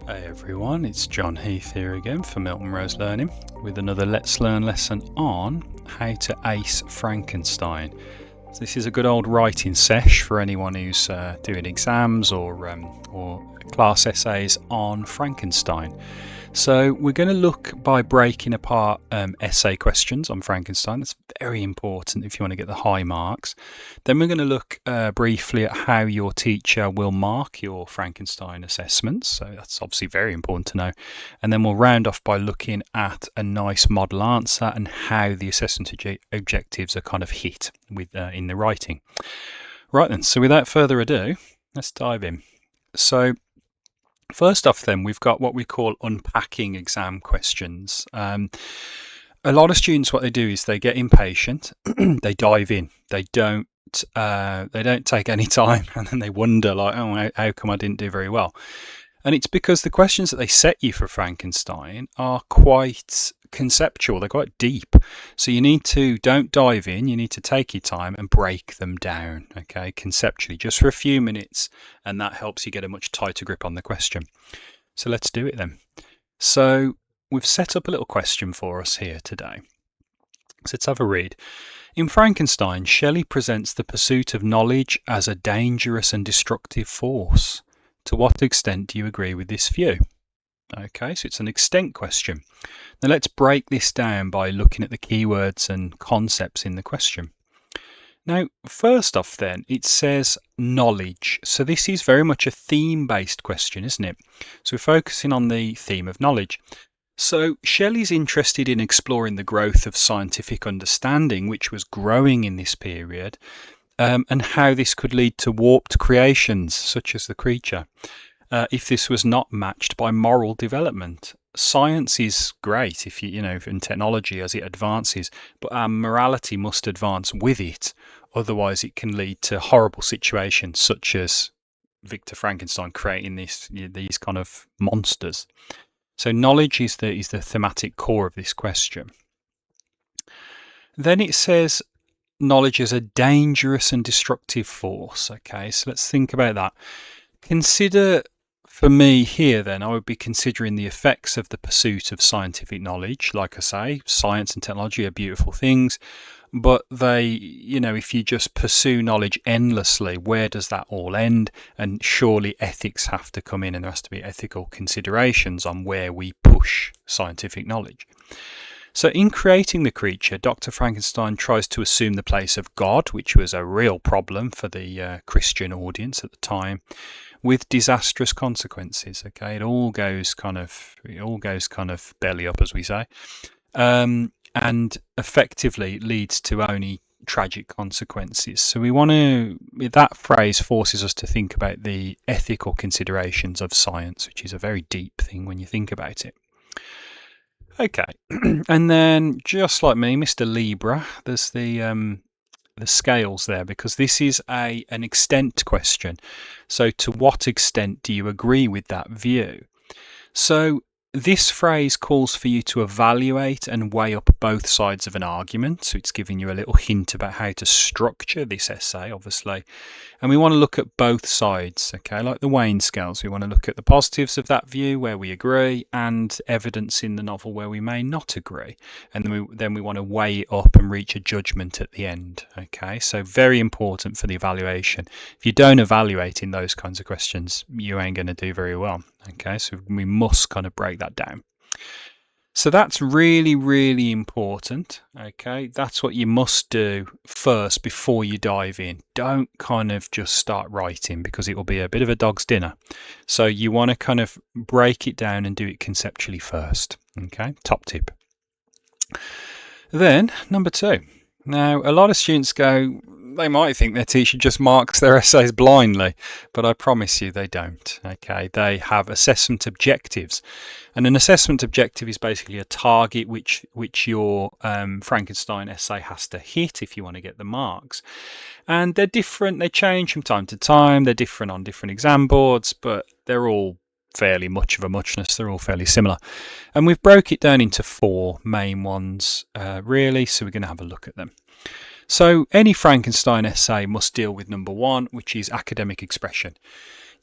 Hey everyone, it's John Heath here again for Milton Rose Learning with another Let's Learn lesson on how to ace Frankenstein. So this is a good old writing sesh for anyone who's doing exams or class essays on Frankenstein. So we're going to look by breaking apart essay questions on Frankenstein. That's very important if you want to get the high marks. Then we're going to look briefly at how your teacher will mark your Frankenstein assessments. So that's obviously very important to know. And then we'll round off by looking at a nice model answer and how the assessment objectives are kind of hit with in the writing. Right then, so without further ado, let's dive in. So first off then, we've got what we call unpacking exam questions. A lot of students, what they do is they get impatient, they dive in, they don't take any time, and then they wonder like, oh, how come I didn't do very well? And it's because the questions that they set you for Frankenstein are quite conceptual, they're quite deep. So don't dive in, you need to take your time and break them down, okay, conceptually, just for a few minutes, and that helps you get a much tighter grip on the question. So let's do it then. So we've set up a little question for us here today. So let's have a read. In Frankenstein, Shelley presents the pursuit of knowledge as a dangerous and destructive force. To what extent do you agree with this view? Okay, so it's an extent question. Now let's break this down by looking at the keywords and concepts in the question. Now, first off then, it says knowledge. So this is very much a theme-based question, isn't it? So we're focusing on the theme of knowledge. So Shelley's interested in exploring the growth of scientific understanding, which was growing in this period, and how this could lead to warped creations, such as the creature, if this was not matched by moral development. Science is great if in technology as it advances, but our morality must advance with it. Otherwise, it can lead to horrible situations, such as Victor Frankenstein creating these kind of monsters. So knowledge is the thematic core of this question. Then it says knowledge is a dangerous and destructive force. Okay, so let's think about that. Consider, for me here then, I would be considering the effects of the pursuit of scientific knowledge. Like I say, science and technology are beautiful things, but if you just pursue knowledge endlessly, where does that all end? And surely ethics have to come in, and there has to be ethical considerations on where we push scientific knowledge. So in creating the creature, Dr. Frankenstein tries to assume the place of God, which was a real problem for the Christian audience at the time, with disastrous consequences. Okay, it all goes kind of belly up, as we say, and effectively leads to only tragic consequences. So that phrase forces us to think about the ethical considerations of science, which is a very deep thing when you think about it. Okay, and then just like me, Mr. Libra, there's the scales there, because this is an extent question. So to what extent do you agree with that view? So this phrase calls for you to evaluate and weigh up both sides of an argument. So it's giving you a little hint about how to structure this essay, obviously. And we want to look at both sides, okay, like the weighing scales. We want to look at the positives of that view where we agree, and evidence in the novel where we may not agree. And then we want to weigh it up and reach a judgment at the end, okay? So very important for the evaluation. If you don't evaluate in those kinds of questions, you ain't going to do very well, okay? So we must kind of break that down. So that's really, really important, okay? That's what you must do first before you dive in. Don't kind of just start writing, because it will be a bit of a dog's dinner. So you want to kind of break it down and do it conceptually first, okay? Top tip. Then, number 2. Now, a lot of students they might think their teacher just marks their essays blindly, but I promise you they don't, okay? They have assessment objectives. And an assessment objective is basically a target which your Frankenstein essay has to hit if you want to get the marks. And they're different, they change from time to time, they're different on different exam boards, but they're all fairly much of a muchness, they're all fairly similar. And we've broke it down into 4 main ones, really, so we're going to have a look at them. So any Frankenstein essay must deal with number one, which is academic expression.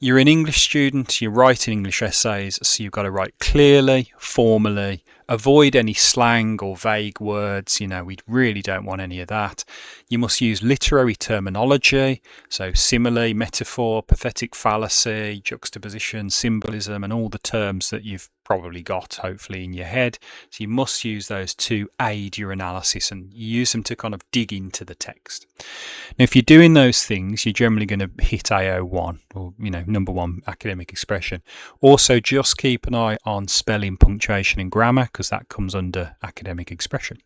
You're an English student, you're writing English essays, so you've got to write clearly, formally, avoid any slang or vague words. We really don't want any of that. You must use literary terminology, so simile, metaphor, pathetic fallacy, juxtaposition, symbolism, and all the terms that you've probably got, hopefully, in your head. So you must use those to aid your analysis, and you use them to kind of dig into the text. Now, if you're doing those things, you're generally going to hit AO1, or number one, academic expression. Also, just keep an eye on spelling, punctuation, and grammar, because that comes under academic expression.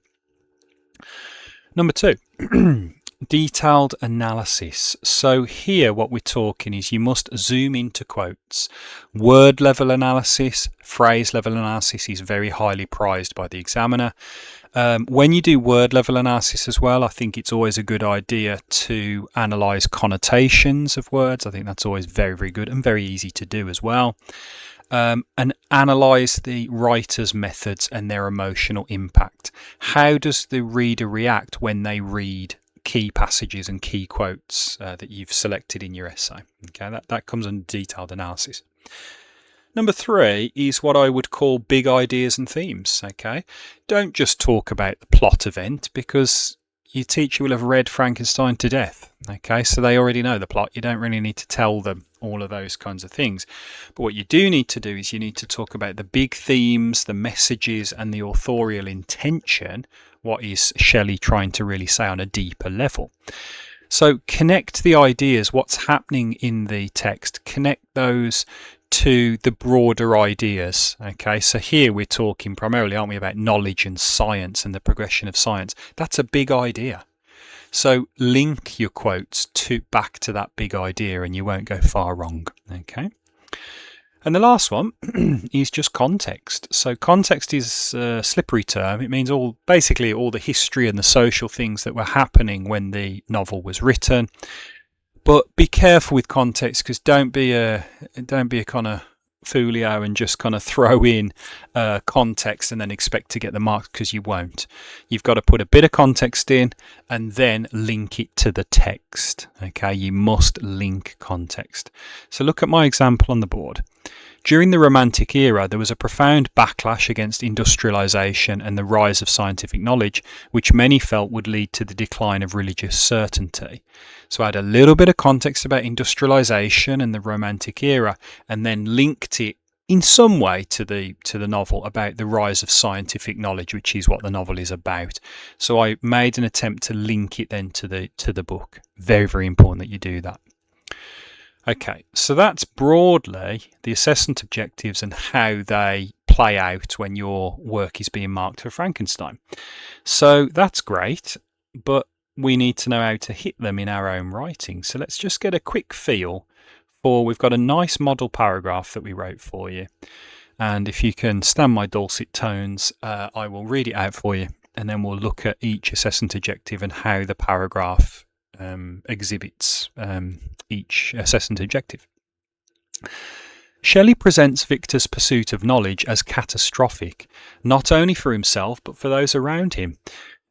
Number two, detailed analysis. So here what we're talking is you must zoom into quotes. Word level analysis, phrase level analysis is very highly prized by the examiner. When you do word level analysis as well, I think it's always a good idea to analyse connotations of words. I think that's always very, very good and very easy to do as well. And analyse the writer's methods and their emotional impact. How does the reader react when they read key passages and key quotes that you've selected in your essay? Okay, that comes under detailed analysis. Number three is what I would call big ideas and themes. Okay, don't just talk about the plot event, because your teacher will have read Frankenstein to death. Okay, so they already know the plot. You don't really need to tell them all of those kinds of things. But what you do need to do is you need to talk about the big themes, the messages, and the authorial intention. What is Shelley trying to really say on a deeper level? So connect the ideas, what's happening in the text, connect those to the broader ideas. Okay, so here we're talking primarily, aren't we, about knowledge and science and the progression of science. That's a big idea. So link your quotes back to that big idea, and you won't go far wrong. Okay. And the last one is just context. So context is a slippery term. It means basically all the history and the social things that were happening when the novel was written. But be careful with context, because don't be a kind of folio and just kind of throw in context and then expect to get the marks, because you won't. You've got to put a bit of context in and then link it to the text. Okay, you must link context. So look at my example on the board. During the Romantic era, there was a profound backlash against industrialization and the rise of scientific knowledge, which many felt would lead to the decline of religious certainty. So I had a little bit of context about industrialization and the Romantic era, and then linked it in some way to the novel about the rise of scientific knowledge, which is what the novel is about. So I made an attempt to link it then to the book. Very, very important that you do that. Okay, so that's broadly the assessment objectives and how they play out when your work is being marked for Frankenstein. So that's great, but we need to know how to hit them in our own writing. So let's just get a quick feel for, we've got a nice model paragraph that we wrote for you. And if you can stand my dulcet tones, I will read it out for you, and then we'll look at each assessment objective and how the paragraph exhibits each assessment objective. Shelley presents Victor's pursuit of knowledge as catastrophic, not only for himself but for those around him.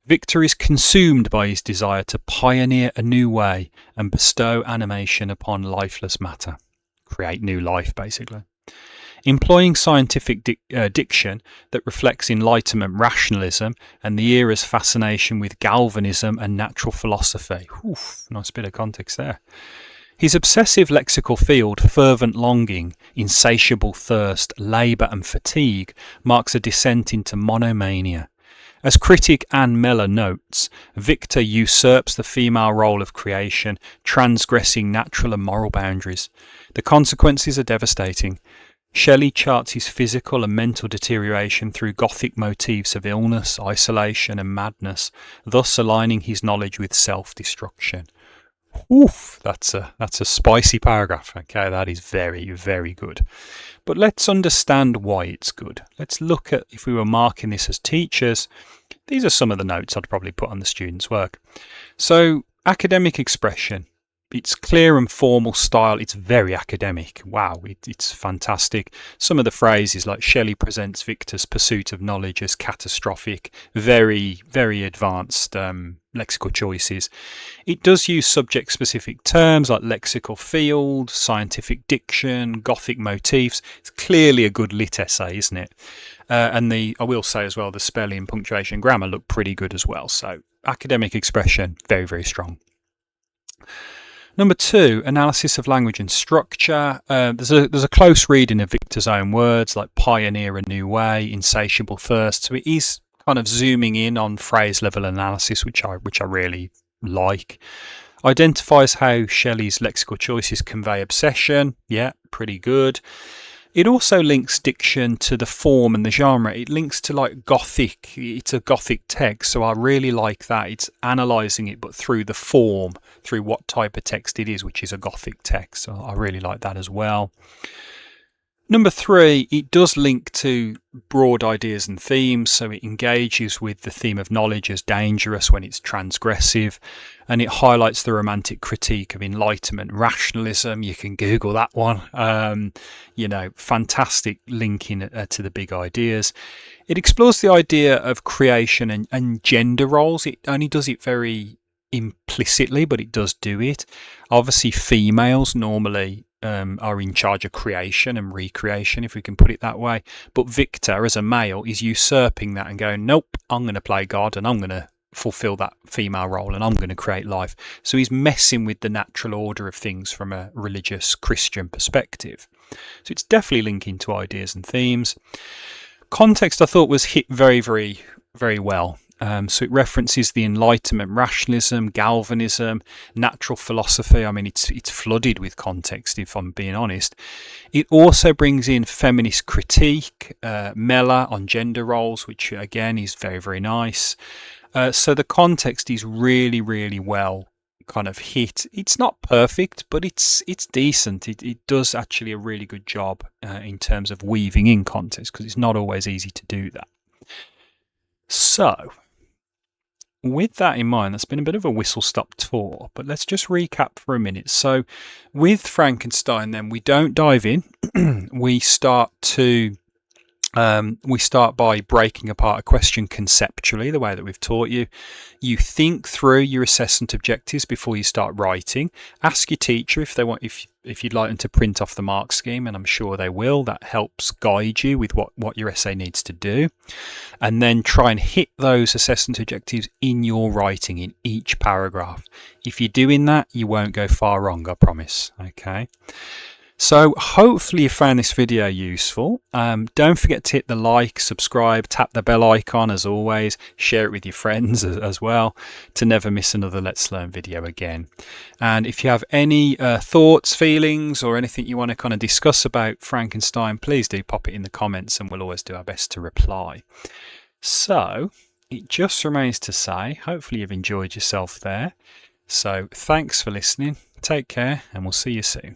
Victor is consumed by his desire to pioneer a new way and bestow animation upon lifeless matter. Create new life, basically. Employing scientific diction that reflects Enlightenment rationalism and the era's fascination with galvanism and natural philosophy. Oof, nice bit of context there. His obsessive lexical field, fervent longing, insatiable thirst, labour and fatigue, marks a descent into monomania. As critic Anne Meller notes, Victor usurps the female role of creation, transgressing natural and moral boundaries. The consequences are devastating. Shelley charts his physical and mental deterioration through Gothic motifs of illness, isolation and madness, thus aligning his knowledge with self-destruction. Oof, that's a spicy paragraph. Okay, that is very, very good. But let's understand why it's good. Let's look at, if we were marking this as teachers, these are some of the notes I'd probably put on the students' work. So, academic expression. it's clear and formal style. It's very academic. Wow, it's fantastic. Some of the phrases like Shelley presents Victor's pursuit of knowledge as catastrophic, very, very advanced lexical choices. It does use subject-specific terms like lexical field, scientific diction, Gothic motifs. It's clearly a good lit essay, isn't it? And I will say as well, the spelling, punctuation, and grammar look pretty good as well. So academic expression, very, very strong. Number 2, analysis of language and structure. There's a close reading of Victor's own words like pioneer a new way, insatiable thirst. So it is kind of zooming in on phrase level analysis, which I really like. Identifies how Shelley's lexical choices convey obsession. Yeah, pretty good. It also links diction to the form and the genre. It links to like Gothic. It's a Gothic text, so I really like that. It's analysing it, but through the form, through what type of text it is, which is a Gothic text. So I really like that as well. Number 3, it does link to broad ideas and themes, so it engages with the theme of knowledge as dangerous when it's transgressive, and it highlights the romantic critique of Enlightenment rationalism. You can Google that one. Fantastic linking to the big ideas. It explores the idea of creation and gender roles. It only does it very implicitly, but it does do it. Obviously, females normally are in charge of creation and recreation, if we can put it that way. But Victor, as a male, is usurping that and going, nope, I'm going to play God and I'm going to fulfill that female role and I'm going to create life. So he's messing with the natural order of things from a religious Christian perspective. So it's definitely linking to ideas and themes. Context, I thought, was hit very, very, very well. So it references the Enlightenment rationalism, galvanism, natural philosophy. I mean, it's flooded with context, if I'm being honest. It also brings in feminist critique, Mella on gender roles, which again is very, very nice. So the context is really, really well kind of hit. It's not perfect, but it's decent. It does actually a really good job in terms of weaving in context, because it's not always easy to do that. So with that in mind, that's been a bit of a whistle-stop tour, but let's just recap for a minute. So with Frankenstein, then, we don't dive in. We start by breaking apart a question conceptually, the way that we've taught you. You think through your assessment objectives before you start writing. Ask your teacher if you'd like them to print off the mark scheme, and I'm sure they will. That helps guide you with what your essay needs to do. And then try and hit those assessment objectives in your writing, in each paragraph. If you're doing that, you won't go far wrong, I promise. Okay. So hopefully you found this video useful. Don't forget to hit the like, subscribe, tap the bell icon as always, share it with your friends as well to never miss another Let's Learn video again. And if you have any thoughts, feelings, or anything you want to kind of discuss about Frankenstein, please do pop it in the comments and we'll always do our best to reply. So it just remains to say, hopefully you've enjoyed yourself there. So thanks for listening, take care, and we'll see you soon.